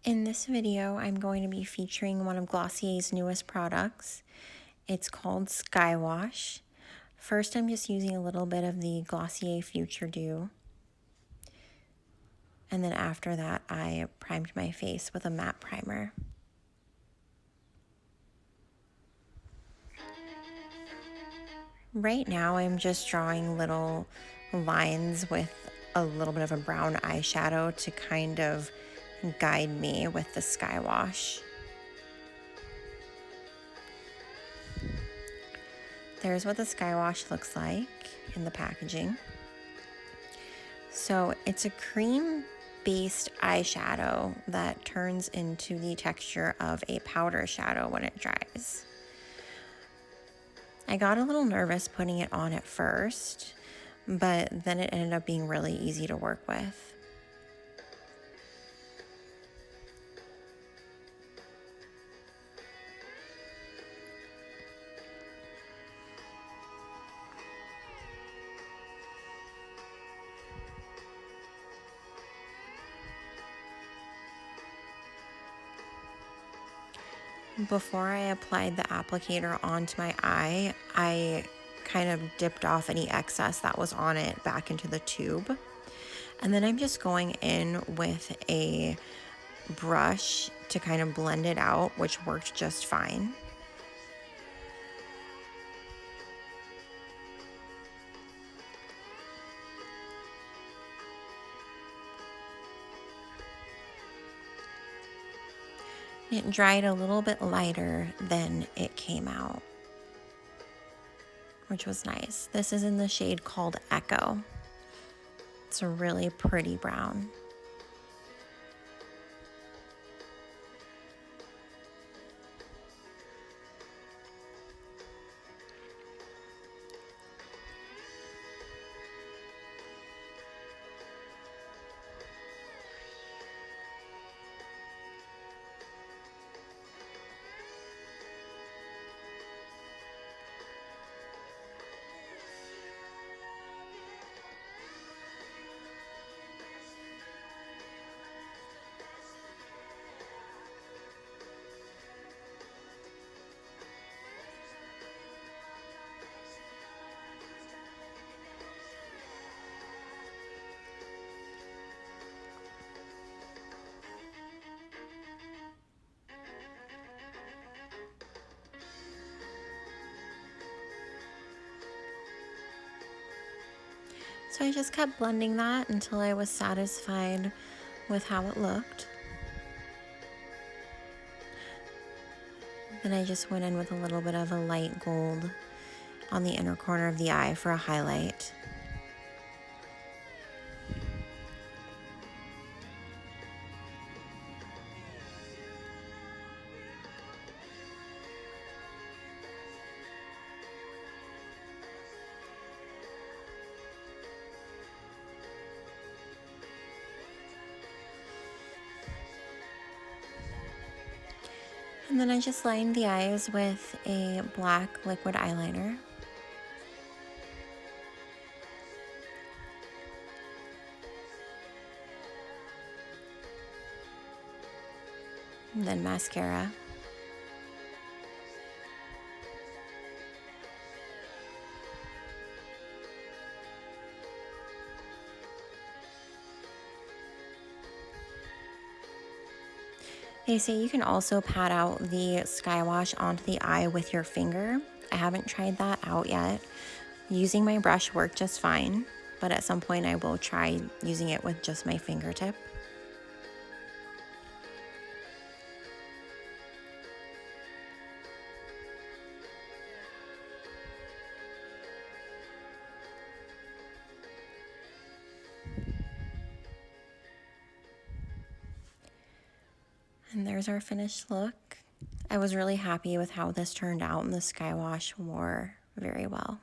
In this video, I'm going to be featuring one of Glossier's newest products. It's called Skywash. First, I'm just using a little bit of the Glossier Futuredew. And then after that, I primed my face with a matte primer. Right now, I'm just drawing little lines with a little bit of a brown eyeshadow to kind of guide me with the Skywash. There's what the Skywash looks like in the packaging. So it's a cream-based eyeshadow that turns into the texture of a powder shadow when it dries. I got a little nervous putting it on at first, but then it ended up being really easy to work with. Before I applied the applicator onto my eye, I kind of dipped off any excess that was on it back into the tube. And then I'm just going in with a brush to kind of blend it out, which worked just fine. It dried a little bit lighter than it came out, which was nice. This is in the shade called Echo. It's a really pretty brown. So I just kept blending that until I was satisfied with how it looked. Then I just went in with a little bit of a light gold on the inner corner of the eye for a highlight. And then I just lined the eyes with a black liquid eyeliner. And then mascara. They say you can also pat out the Skywash onto the eye with your finger. I haven't tried that out yet. Using my brush worked just fine, but at some point I will try using it with just my fingertip. And there's our finished look. I was really happy with how this turned out, and the Skywash wore very well.